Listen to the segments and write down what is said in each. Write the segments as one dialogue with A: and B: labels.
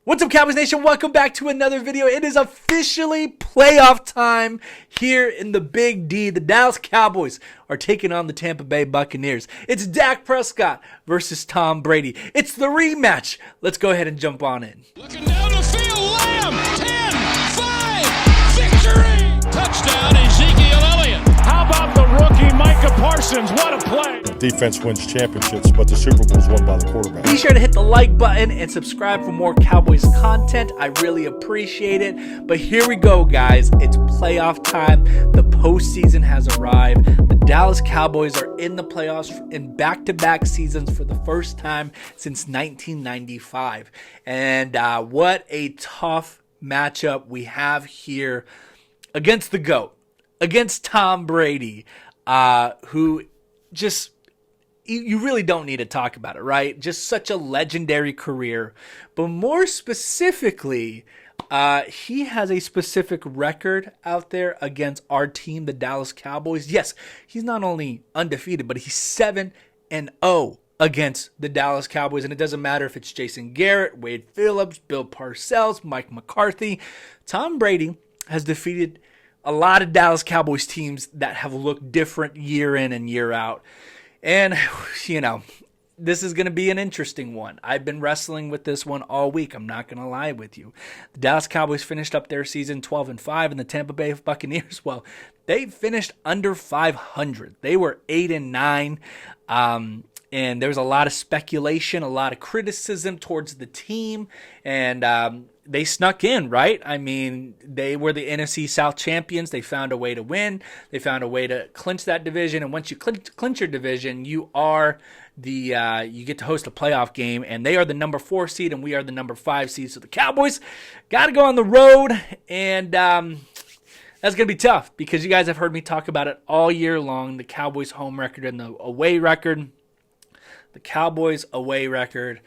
A: What's up, Cowboys Nation? Welcome back to another video. It is officially playoff time here in the Big D. The Dallas Cowboys are taking on the Tampa Bay Buccaneers. It's Dak Prescott versus Tom Brady. It's the rematch. Let's go ahead and jump on in.
B: Looking down the field, Lamb, 10, 5, victory! Touchdown, Ezekiel Elliott. How about the rookie Micah Parsons? What a play!
C: Defense wins championships, but the Super Bowl is won by the quarterback.
A: Be sure to hit the like button and subscribe for more Cowboys content. I really appreciate it. But here we go, guys. It's playoff time. The postseason has arrived. The Dallas Cowboys are in the playoffs in back-to-back seasons for the first time since 1995. And what a tough matchup we have here against the GOAT, against Tom Brady, who just... You really don't need to talk about it, right? Just such a legendary career. But more specifically, he has a specific record out there against our team, the Dallas Cowboys. Yes, he's not only undefeated, but he's 7-0 against the Dallas Cowboys. And it doesn't matter if it's Jason Garrett, Wade Phillips, Bill Parcells, Mike McCarthy. Tom Brady has defeated a lot of Dallas Cowboys teams that have looked different year in and year out. And, you know, this is going to be an interesting one. I've been wrestling with this one all week. I'm not going to lie with you. The Dallas Cowboys finished up their season 12-5, and the Tampa Bay Buccaneers, well, they finished under 500. They were 8-9, and there was a lot of speculation, a lot of criticism towards the team, and they snuck in, right? I mean, they were the NFC South champions. They found a way to win. They found a way to clinch that division. And once you clinch your division, you are you get to host a playoff game. And they are the number 4 seed, and we are the number 5 seed. So the Cowboys got to go on the road, and that's going to be tough because you guys have heard me talk about it all year long. The Cowboys' home record and the away record. The Cowboys' away record,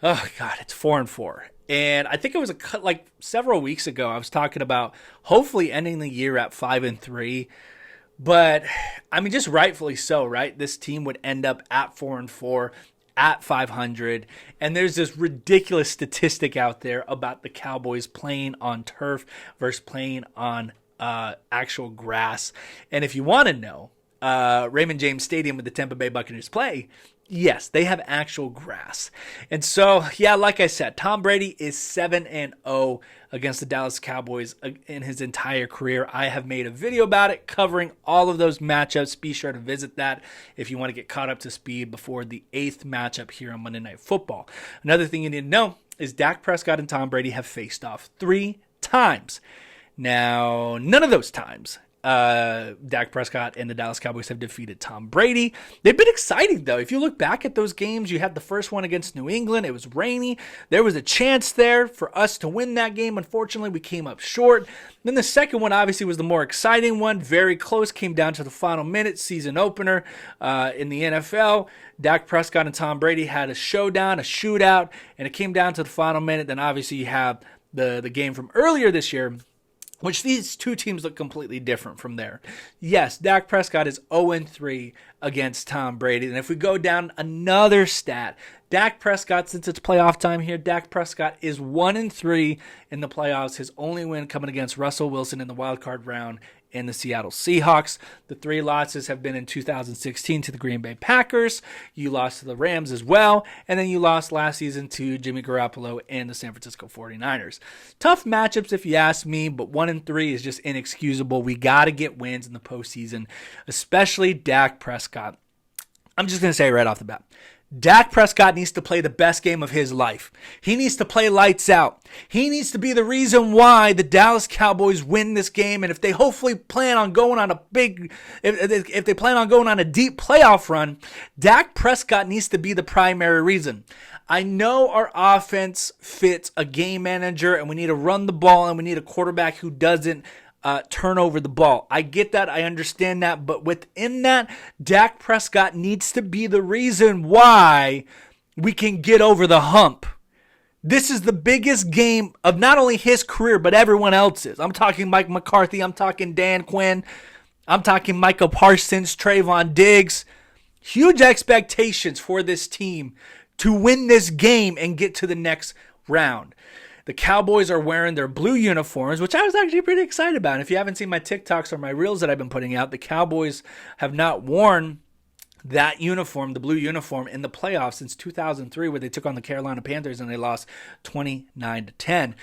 A: oh God, it's 4-4. And I think it was like several weeks ago, I was talking about hopefully ending the year at 5-3. But, I mean, just rightfully so, right? This team would end up at 4-4, at 500. And there's this ridiculous statistic out there about the Cowboys playing on turf versus playing on actual grass. And if you want to know, Raymond James Stadium with the Tampa Bay Buccaneers play, yes, they have actual grass. And so, yeah, like I said, Tom Brady is 7-0 against the Dallas Cowboys in his entire career. I have made a video about it covering all of those matchups. Be sure to visit that if you want to get caught up to speed before the 8th matchup here on Monday Night Football. Another thing you need to know is Dak Prescott and Tom Brady have faced off 3 times. Now, none of those times Dak Prescott and the Dallas Cowboys have defeated Tom Brady. They've been exciting, though. If you look back at those games, you had the first one against New England. It was rainy. There was a chance there for us to win that game. Unfortunately, we came up short. Then the second one obviously was the more exciting one. Very close. Came down to the final minute, season opener in the NFL. Dak Prescott and Tom Brady had a showdown, a shootout, and it came down to the final minute. Then obviously you have the game from earlier this year, which these two teams look completely different from there. Yes, Dak Prescott is 0-3 against Tom Brady. And if we go down another stat, Dak Prescott, since it's playoff time here, Dak Prescott is 1-3 in the playoffs. His only win coming against Russell Wilson in the wild card round in the Seattle Seahawks. The 3 losses have been in 2016 to the Green Bay Packers. You lost to the Rams as well. And then you lost last season to Jimmy Garoppolo and the San Francisco 49ers. Tough matchups if you ask me, but 1-3 is just inexcusable. We got to get wins in the postseason, especially Dak Prescott. I'm just going to say right off the bat, Dak Prescott needs to play the best game of his life. He needs to play lights out. He needs to be the reason why the Dallas Cowboys win this game. And if they hopefully plan on going on if they plan on going on a deep playoff run, Dak Prescott needs to be the primary reason. I know our offense fits a game manager and we need to run the ball and we need a quarterback who doesn't turn over the ball. I get that. I understand that. But within that, Dak Prescott needs to be the reason why we can get over the hump. This is the biggest game of not only his career, but everyone else's. I'm talking Mike McCarthy. I'm talking Dan Quinn. I'm talking Micah Parsons, Trayvon Diggs. Huge expectations for this team to win this game and get to the next round. The Cowboys are wearing their blue uniforms, which I was actually pretty excited about. And if you haven't seen my TikToks or my reels that I've been putting out, the Cowboys have not worn that uniform, the blue uniform, in the playoffs since 2003, where they took on the Carolina Panthers and they lost 29-10.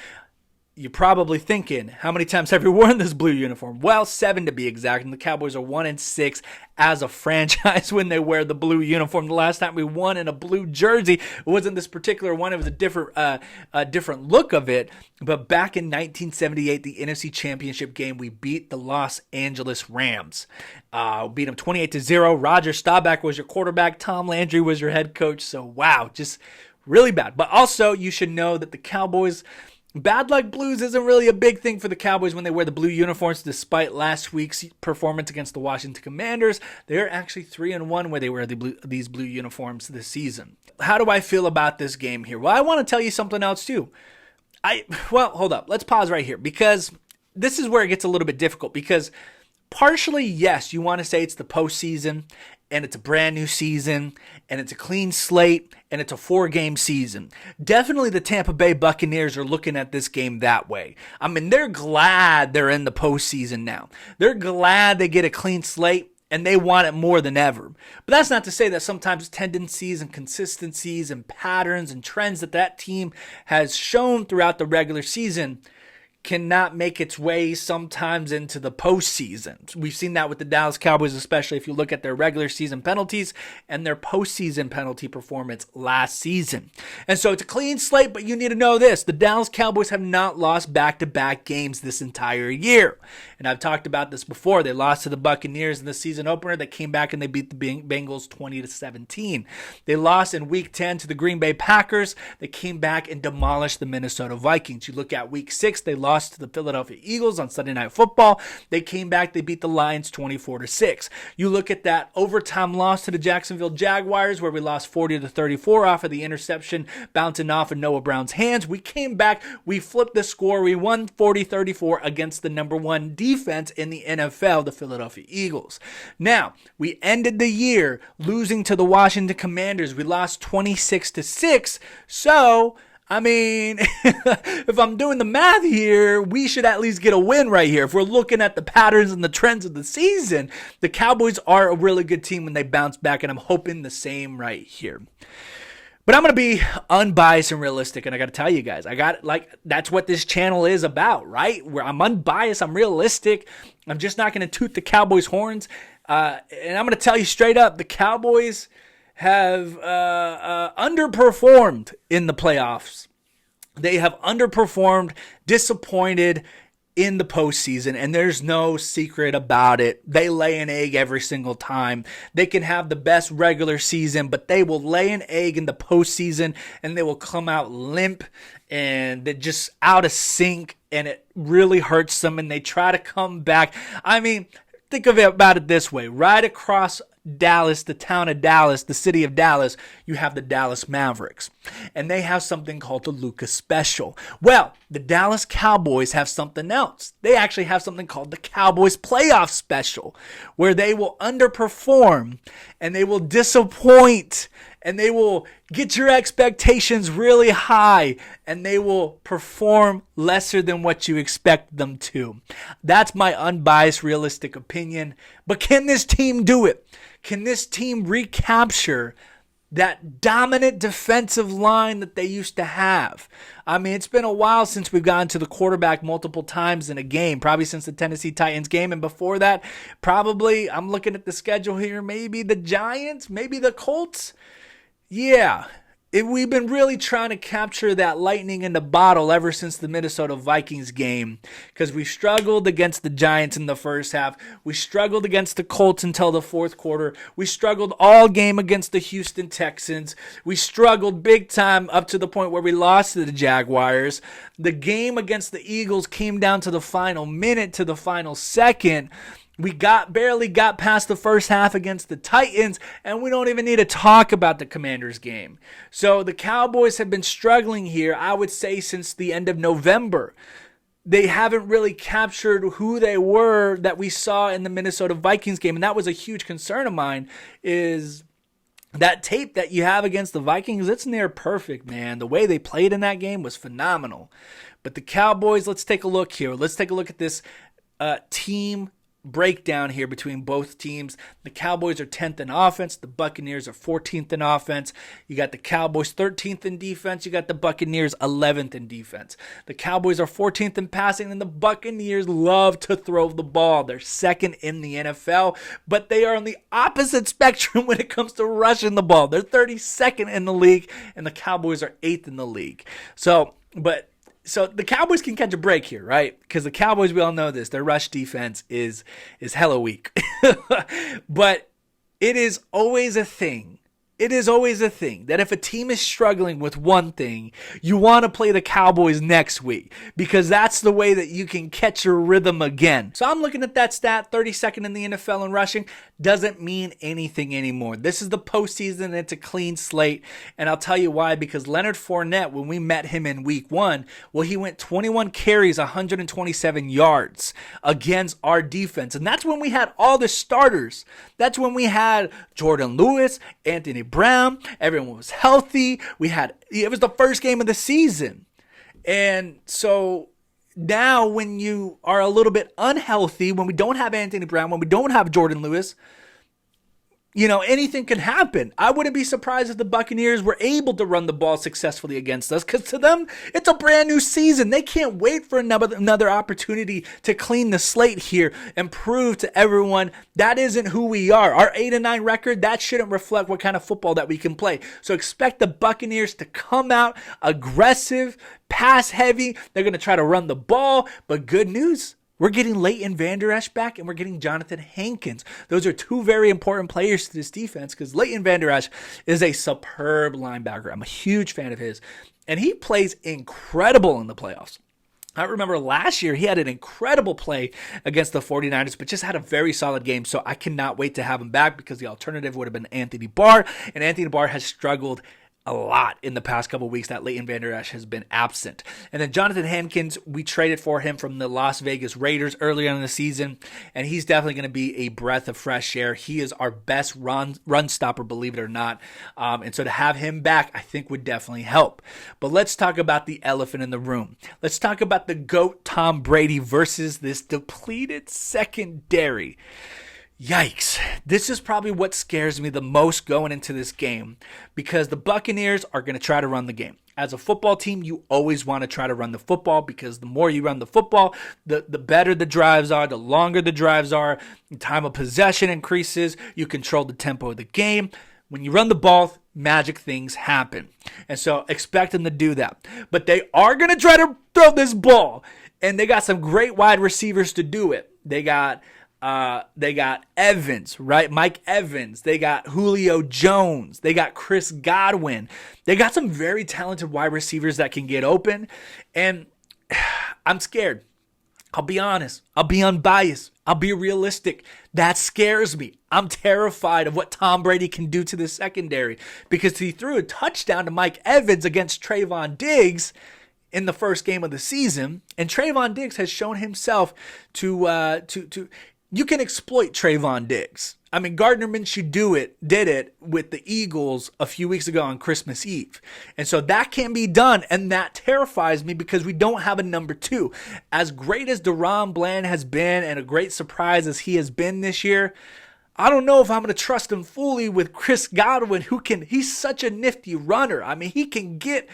A: You're probably thinking, how many times have you worn this blue uniform? Well, 7 to be exact. And the Cowboys are 1-6 as a franchise when they wear the blue uniform. The last time we won in a blue jersey, it wasn't this particular one. It was a different look of it. But back in 1978, the NFC Championship game, we beat the Los Angeles Rams. Beat them 28-0. Roger Staubach was your quarterback. Tom Landry was your head coach. So, wow, just really bad. But also, you should know that the Cowboys... Bad luck blues isn't really a big thing for the Cowboys when they wear the blue uniforms. Despite last week's performance against the Washington Commanders, they're actually 3-1 where they wear these blue uniforms this season. How do I feel about this game here? Well, I want to tell you something else too. Hold up. Let's pause right here because this is where it gets a little bit difficult because partially, yes, you want to say it's the postseason and it's a brand new season and it's a clean slate and it's a 4-game season. Definitely the Tampa Bay Buccaneers are looking at this game that way. I mean, they're glad they're in the postseason now. They're glad they get a clean slate and they want it more than ever. But that's not to say that sometimes tendencies and consistencies and patterns and trends that team has shown throughout the regular season cannot make its way sometimes into the postseason. We've seen that with the Dallas Cowboys, especially if you look at their regular season penalties and their postseason penalty performance last season. And so it's a clean slate, but you need to know this. The Dallas Cowboys have not lost back-to-back games this entire year. And I've talked about this before. They lost to the Buccaneers in the season opener. They came back and they beat the Bengals 20-17. They lost in Week 10 to the Green Bay Packers. They came back and demolished the Minnesota Vikings. You look at Week 6, they lost to the Philadelphia Eagles on Sunday Night Football. They came back, they beat the Lions 24-6. You look at that overtime loss to the Jacksonville Jaguars where we lost 40-34 off of the interception bouncing off of Noah Brown's hands. We came back, we flipped the score, we won 40-34 against the number 1 defense in the NFL, the Philadelphia Eagles. Now, we ended the year losing to the Washington Commanders. We lost 26-6, so I mean, if I'm doing the math here, we should at least get a win right here. If we're looking at the patterns and the trends of the season, the Cowboys are a really good team when they bounce back, and I'm hoping the same right here. But I'm going to be unbiased and realistic, and I got to tell you guys, that's what this channel is about, right? Where I'm unbiased, I'm realistic. I'm just not going to toot the Cowboys' horns. And I'm going to tell you straight up, the Cowboys have underperformed in the playoffs. They have underperformed, disappointed in the postseason, and there's no secret about it. They lay an egg every single time. They can have the best regular season, but they will lay an egg in the postseason, and they will come out limp, and they're just out of sync, and it really hurts them, and they try to come back. I mean, think about it this way. Right across Dallas, the town of Dallas, the city of Dallas, you have the Dallas Mavericks. And they have something called the Lucas Special. Well, the Dallas Cowboys have something else. They actually have something called the Cowboys Playoff Special, where they will underperform and they will disappoint and they will get your expectations really high and they will perform lesser than what you expect them to. That's my unbiased, realistic opinion. But can this team do it? Can this team recapture that dominant defensive line that they used to have? I mean, it's been a while since we've gotten to the quarterback multiple times in a game, probably since the Tennessee Titans game. And before that, probably, I'm looking at the schedule here, maybe the Giants, maybe the Colts. Yeah, we've been really trying to capture that lightning in the bottle ever since the Minnesota Vikings game, because we struggled against the Giants in the first half. We struggled against the Colts until the fourth quarter. We struggled all game against the Houston Texans. We struggled big time up to the point where we lost to the Jaguars. The game against the Eagles came down to the final minute, to the final second. We barely got past the first half against the Titans, and we don't even need to talk about the Commanders game. So the Cowboys have been struggling here, I would say, since the end of November. They haven't really captured who they were that we saw in the Minnesota Vikings game, and that was a huge concern of mine, is that tape that you have against the Vikings, it's near perfect, man. The way they played in that game was phenomenal. But the Cowboys, let's take a look here. Let's take a look at this team breakdown here between both teams. The Cowboys are 10th in offense. The Buccaneers are 14th in offense. You got the Cowboys 13th in defense. You got the Buccaneers 11th in defense. The Cowboys are 14th in passing, and the Buccaneers love to throw the ball. They're second in the NFL, but they are on the opposite spectrum when it comes to rushing the ball. They're 32nd in the league, and the Cowboys are 8th in the league. So the Cowboys can catch a break here, right? Because the Cowboys, we all know this, their rush defense is hella weak. But it is always a thing. It is always a thing that if a team is struggling with one thing, you want to play the Cowboys next week because that's the way that you can catch your rhythm again. So I'm looking at that stat, 32nd in the NFL in rushing, doesn't mean anything anymore. This is the postseason. It's a clean slate. And I'll tell you why, because Leonard Fournette, when we met him in week 1, well, he went 21 carries, 127 yards against our defense. And that's when we had all the starters. That's when we had Jordan Lewis, Anthony Brown, everyone was healthy. It was the first game of the season. And so now when you are a little bit unhealthy, when we don't have Anthony Brown, when we don't have Jordan Lewis, anything can happen. I wouldn't be surprised if the Buccaneers were able to run the ball successfully against us because to them, it's a brand new season. They can't wait for another opportunity to clean the slate here and prove to everyone that isn't who we are. Our 8-9 record, that shouldn't reflect what kind of football that we can play. So expect the Buccaneers to come out aggressive, pass heavy. They're going to try to run the ball, but good news. We're getting Leighton Vander Esch back, and we're getting Jonathan Hankins. Those are two very important players to this defense because Leighton Vander Esch is a superb linebacker. I'm a huge fan of his, and he plays incredible in the playoffs. I remember last year he had an incredible play against the 49ers, but just had a very solid game, so I cannot wait to have him back because the alternative would have been Anthony Barr, and Anthony Barr has struggled a lot in the past couple of weeks that Leighton Vander Esch has been absent. And then Jonathan Hankins, we traded for him from the Las Vegas Raiders earlier in the season, and he's definitely going to be a breath of fresh air. He is our best run stopper, believe it or not. And so to have him back, I think would definitely help. But let's talk about the elephant in the room. Let's talk about the GOAT Tom Brady versus this depleted secondary. Yikes. This is probably what scares me the most going into this game because the Buccaneers are going to try to run the game. As a football team, you always want to try to run the football because the more you run the football, the better the drives are, the longer the drives are, the time of possession increases, you control the tempo of the game. When you run the ball, magic things happen. And so expect them to do that. But they are going to try to throw this ball, and they got some great wide receivers to do it. They got Evans, right? Mike Evans. They got Julio Jones. They got Chris Godwin. They got some very talented wide receivers that can get open. And I'm scared. I'll be honest. I'll be unbiased. I'll be realistic. That scares me. I'm terrified of what Tom Brady can do to the secondary because he threw a touchdown to Mike Evans against Trayvon Diggs in the first game of the season. And Trayvon Diggs has shown himself to you can exploit Trayvon Diggs. I mean, Gardner Minshew did it with the Eagles a few weeks ago on Christmas Eve. And so that can be done, and that terrifies me because we don't have a number 2. As great as DaRon Bland has been and a great surprise as he has been this year, I don't know if I'm going to trust him fully with Chris Godwin, he's such a nifty runner. I mean, he can get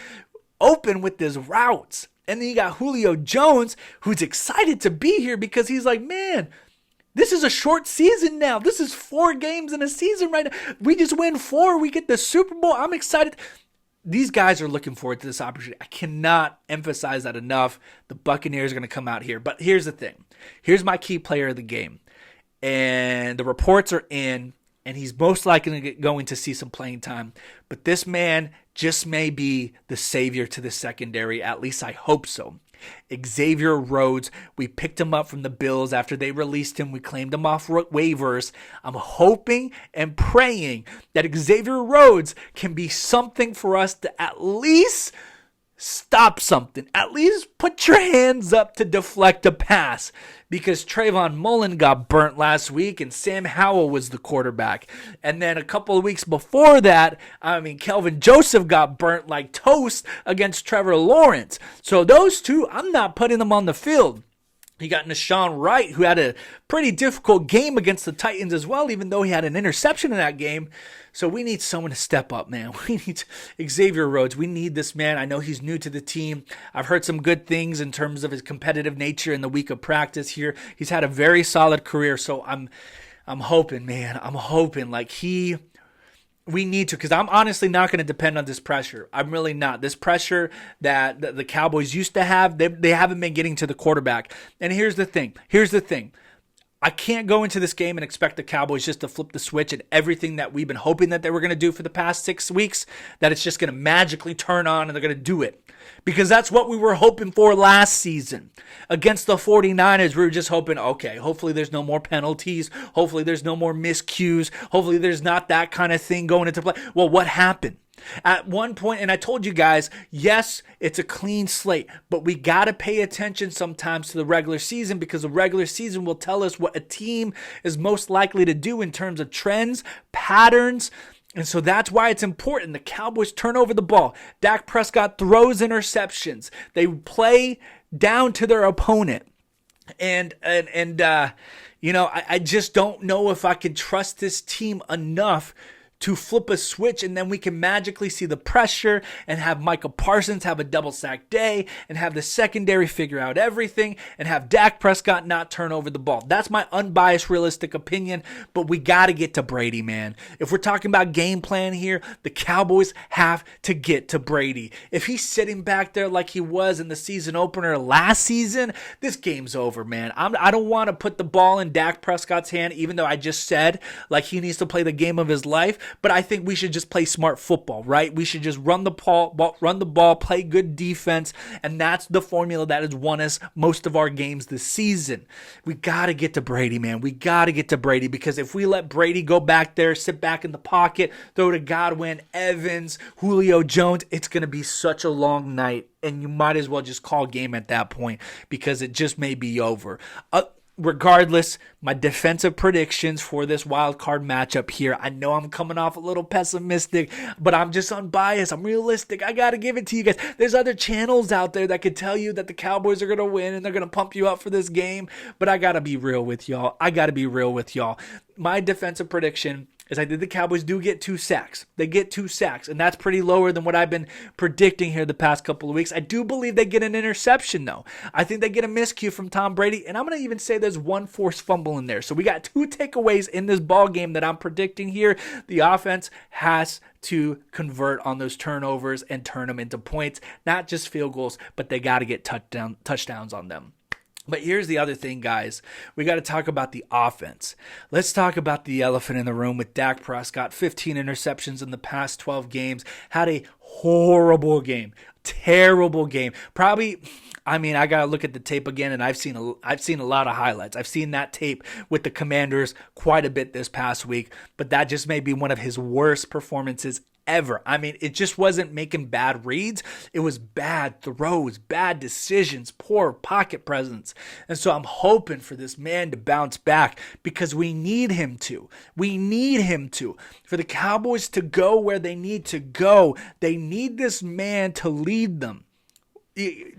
A: open with his routes. And then you got Julio Jones, who's excited to be here because he's like, man, this is a short season now. This is 4 games in a season right now. We just win 4. We get the Super Bowl. I'm excited. These guys are looking forward to this opportunity. I cannot emphasize that enough. The Buccaneers are going to come out here. But here's the thing. Here's my key player of the game. And the reports are in, and he's most likely going to see some playing time. But this man just may be the savior to the secondary. At least I hope so. Xavier Rhodes, we picked him up from the Bills after they released him. We claimed him off waivers. I'm hoping and praying that Xavier Rhodes can be something for us to at least stop something. At least put your hands up to deflect a pass, because Trayvon Mullen got burnt last week and Sam Howell was the quarterback. And then a couple of weeks before that, Kelvin Joseph got burnt like toast against Trevor Lawrence. So those two, I'm not putting them on the field. You got Nashawn Wright, who had a pretty difficult game against the Titans as well, even though he had an interception in that game. So we need someone to step up, man. We need Xavier Rhodes. We need this man. I know he's new to the team. I've heard some good things in terms of his competitive nature in the week of practice here. He's had a very solid career, so I'm hoping, man. I'm hoping we need to, because I'm honestly not going to depend on this pressure. I'm really not. This pressure that the Cowboys used to have, they haven't been getting to the quarterback. And here's the thing. I can't go into this game and expect the Cowboys just to flip the switch and everything that we've been hoping that they were going to do for the past 6 weeks, that it's just going to magically turn on and they're going to do it. Because that's what we were hoping for last season. Against the 49ers, we were just hoping, okay, hopefully there's no more penalties. Hopefully there's no more miscues. Hopefully there's not that kind of thing going into play. Well, what happened? At one point, and I told you guys, yes, it's a clean slate, but we got to pay attention sometimes to the regular season, because the regular season will tell us what a team is most likely to do in terms of trends, patterns. And so that's why it's important. The Cowboys turn over the ball. Dak Prescott throws interceptions. They play down to their opponent. And I just don't know if I can trust this team enough to flip a switch and then we can magically see the pressure and have Micah Parsons have a double sack day and have the secondary figure out everything and have Dak Prescott not turn over the ball. That's my unbiased, realistic opinion, but we got to get to Brady, man. If we're talking about game plan here, the Cowboys have to get to Brady. If he's sitting back there like he was in the season opener last season, this game's over, man. I don't want to put the ball in Dak Prescott's hand, even though I just said like he needs to play the game of his life. But I think we should just play smart football, right? We should just run the ball, play good defense, and that's the formula that has won us most of our games this season. We got to get to Brady, man. We got to get to Brady, because if we let Brady go back there, sit back in the pocket, throw to Godwin, Evans, Julio Jones, it's going to be such a long night, and you might as well just call game at that point, because it just may be over. Regardless, my defensive predictions for this wild card matchup here, I know I'm coming off a little pessimistic, but I'm just unbiased. I'm realistic. I got to give it to you guys. There's other channels out there that could tell you that the Cowboys are going to win and they're going to pump you up for this game, but I got to be real with y'all. My defensive prediction is I think the Cowboys do get 2 sacks. They get 2 sacks, and that's pretty lower than what I've been predicting here the past couple of weeks. I do believe they get an interception, though. I think they get a miscue from Tom Brady, and I'm going to even say there's 1 forced fumble in there. So we got 2 takeaways in this ball game that I'm predicting here. The offense has to convert on those turnovers and turn them into points, not just field goals, but they got to get touchdowns on them. But here's the other thing, guys. We got to talk about the offense. Let's talk about the elephant in the room with Dak Prescott. 15 interceptions in the past 12 games. Had a horrible game. Terrible game. Probably, I got to look at the tape again, and I've seen a lot of highlights. I've seen that tape with the Commanders quite a bit this past week, but that just may be one of his worst performances ever. It just wasn't making bad reads. It was bad throws, bad decisions, poor pocket presence. And so I'm hoping for this man to bounce back, because we need him to. We need him to. For the Cowboys to go where they need to go, they need this man to lead them.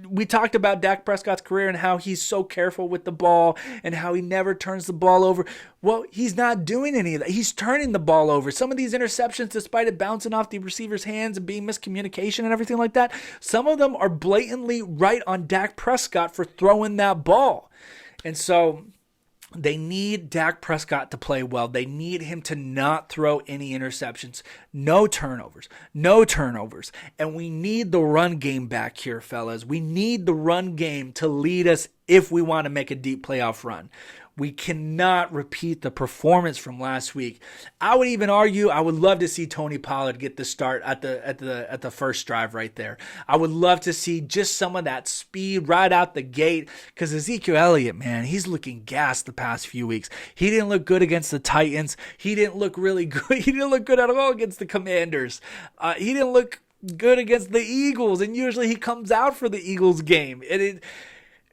A: We talked about Dak Prescott's career and how he's so careful with the ball and how he never turns the ball over. Well, he's not doing any of that. He's turning the ball over. Some of these interceptions, despite it bouncing off the receiver's hands and being miscommunication and everything like that, some of them are blatantly right on Dak Prescott for throwing that ball. And so they need Dak Prescott to play well. They need him to not throw any interceptions. No turnovers. And we need the run game back here, fellas. We need the run game to lead us if we want to make a deep playoff run. We cannot repeat the performance from last week. I would even argue I would love to see Tony Pollard get the start at the first drive right there. I would love to see just some of that speed right out the gate, because Ezekiel Elliott, man, he's looking gassed the past few weeks. He didn't look good against the Titans. He didn't look really good. He didn't look good at all against the Commanders. He didn't look good against the Eagles, and usually he comes out for the Eagles game.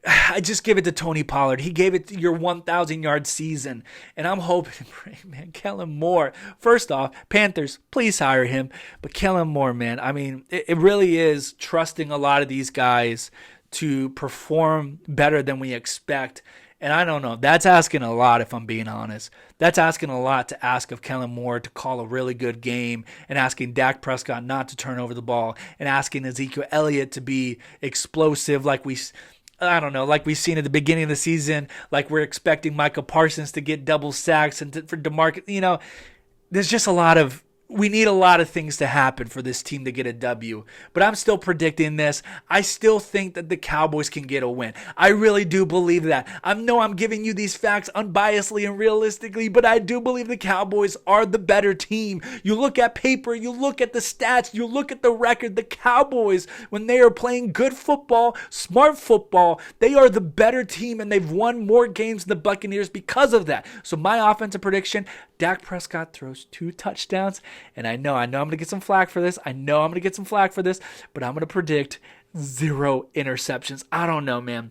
A: I just give it to Tony Pollard. He gave it your 1,000-yard season, and I'm hoping, man, Kellen Moore. First off, Panthers, please hire him. But Kellen Moore, man, I mean, it really is trusting a lot of these guys to perform better than we expect. And I don't know. That's asking a lot, if I'm being honest. That's asking a lot to ask of Kellen Moore to call a really good game, and asking Dak Prescott not to turn over the ball, and asking Ezekiel Elliott to be explosive like we've seen at the beginning of the season, like we're expecting Micah Parsons to get double sacks and for DeMarcus. There's just we need a lot of things to happen for this team to get a W. But I'm still predicting this. I still think that the Cowboys can get a win. I really do believe that. I know I'm giving you these facts unbiasedly and realistically, but I do believe the Cowboys are the better team. You look at paper, you look at the stats, you look at the record. The Cowboys, when they are playing good football, smart football, they are the better team, and they've won more games than the Buccaneers because of that. So my offensive prediction, Dak Prescott throws 2 touchdowns. And I know I'm going to get some flack for this. But I'm going to predict 0 interceptions. I don't know, man.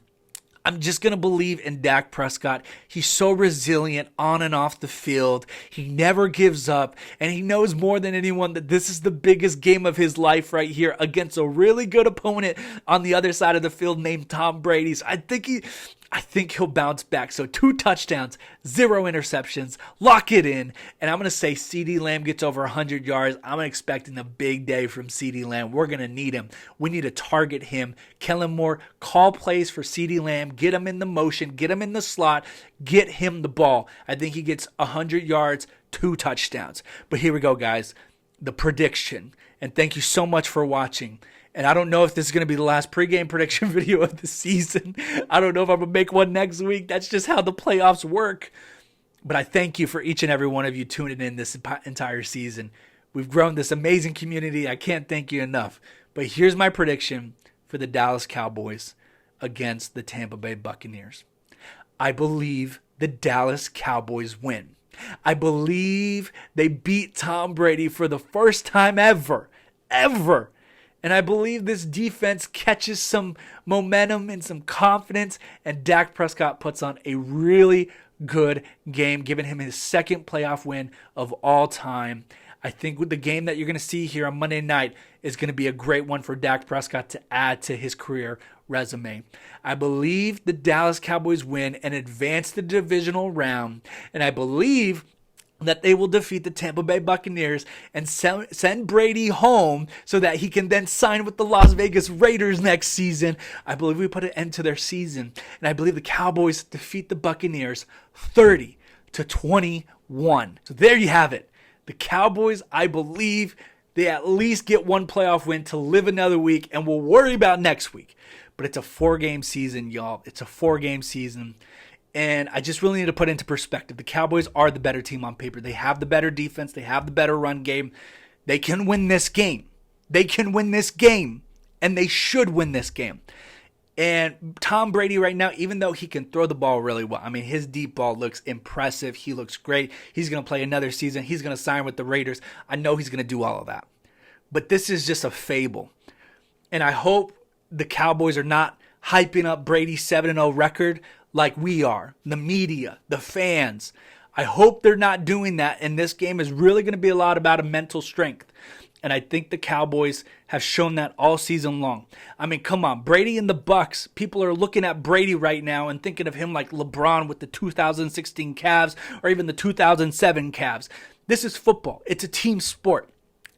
A: I'm just going to believe in Dak Prescott. He's so resilient on and off the field. He never gives up. And he knows more than anyone that this is the biggest game of his life right here against a really good opponent on the other side of the field named Tom Brady. So I think he'll bounce back. So 2 touchdowns, 0 interceptions. Lock it in. And I'm going to say CeeDee Lamb gets over 100 yards. I'm expecting a big day from CeeDee Lamb. We're going to need him. We need to target him. Kellen Moore, call plays for CeeDee Lamb. Get him in the motion. Get him in the slot. Get him the ball. I think he gets 100 yards, 2 touchdowns. But here we go, guys. The prediction. And thank you so much for watching. And I don't know if this is going to be the last pregame prediction video of the season. I don't know if I'm going to make one next week. That's just how the playoffs work. But I thank you for each and every one of you tuning in this entire season. We've grown this amazing community. I can't thank you enough. But here's my prediction for the Dallas Cowboys against the Tampa Bay Buccaneers. I believe the Dallas Cowboys win. I believe they beat Tom Brady for the first time ever. And I believe this defense catches some momentum and some confidence, and Dak Prescott puts on a really good game, giving him his second playoff win of all time. I think with the game that you're going to see here on Monday night is going to be a great one for Dak Prescott to add to his career resume. I believe the Dallas Cowboys win and advance the divisional round, and I believe that they will defeat the Tampa Bay Buccaneers and send Brady home so that he can then sign with the Las Vegas Raiders next season. I believe we put an end to their season, and I believe the Cowboys defeat the Buccaneers 30-21. So there you have it. The Cowboys, I believe they at least get one playoff win to live another week, and we'll worry about next week. But it's a 4-game season, y'all. It's a 4-game season. And I just really need to put into perspective. The Cowboys are the better team on paper. They have the better defense. They have the better run game. They can win this game. And they should win this game. And Tom Brady right now, even though he can throw the ball really well, I mean, his deep ball looks impressive. He looks great. He's going to play another season. He's going to sign with the Raiders. I know he's going to do all of that. But this is just a fable. And I hope the Cowboys are not hyping up Brady's 7-0 record like we are, the media, the fans. I hope they're not doing that, and this game is really going to be a lot about a mental strength. And I think the Cowboys have shown that all season long. I mean, come on, Brady and the Bucs. People are looking at Brady right now and thinking of him like LeBron with the 2016 Cavs or even the 2007 Cavs. This is football. It's a team sport.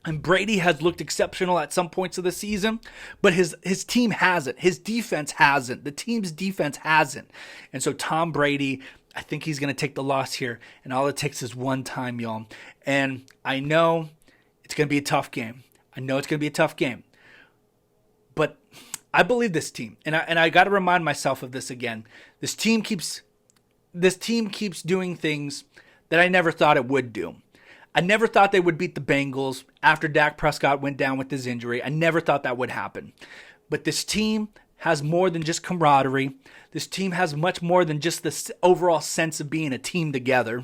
A: And Brady has looked exceptional at some points of the season, but his team hasn't. His defense hasn't. The team's defense hasn't. And so Tom Brady, I think he's going to take the loss here. And all it takes is one time, y'all. And I know it's going to be a tough game. But I believe this team. And I got to remind myself of this again. This team keeps doing things that I never thought it would do. I never thought they would beat the Bengals after Dak Prescott went down with his injury. I never thought that would happen. But this team has more than just camaraderie. This team has much more than just the overall sense of being a team together.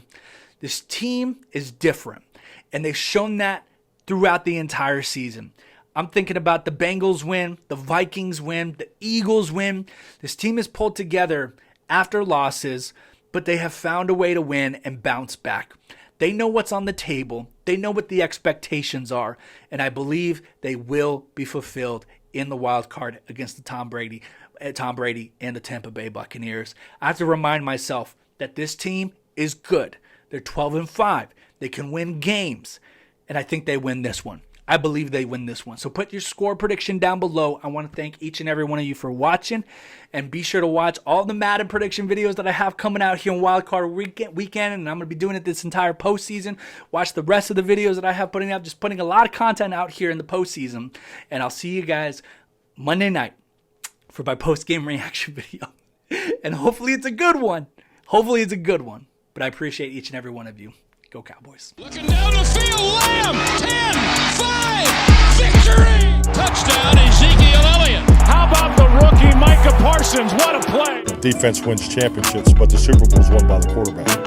A: This team is different, and they've shown that throughout the entire season. I'm thinking about the Bengals win, the Vikings win, the Eagles win. This team is pulled together after losses, but they have found a way to win and bounce back. They know what's on the table. They know what the expectations are, and I believe they will be fulfilled in the wild card against the Tom Brady and the Tampa Bay Buccaneers. I have to remind myself that this team is good. They're 12-5. They can win games, and I think they win this one. I believe they win this one. So put your score prediction down below. I want to thank each and every one of you for watching. And be sure to watch all the Madden prediction videos that I have coming out here on Wildcard Weekend. And I'm going to be doing it this entire postseason. Watch the rest of the videos that I have putting out. Just putting a lot of content out here in the postseason. And I'll see you guys Monday night for my post-game reaction video. And hopefully it's a good one. But I appreciate each and every one of you. Go Cowboys.
B: Looking down the field, Lamb, 10, 5, victory! Touchdown, Ezekiel Elliott. How about the rookie Micah Parsons? What a play!
C: Defense wins championships, but the Super Bowl is won by the quarterback.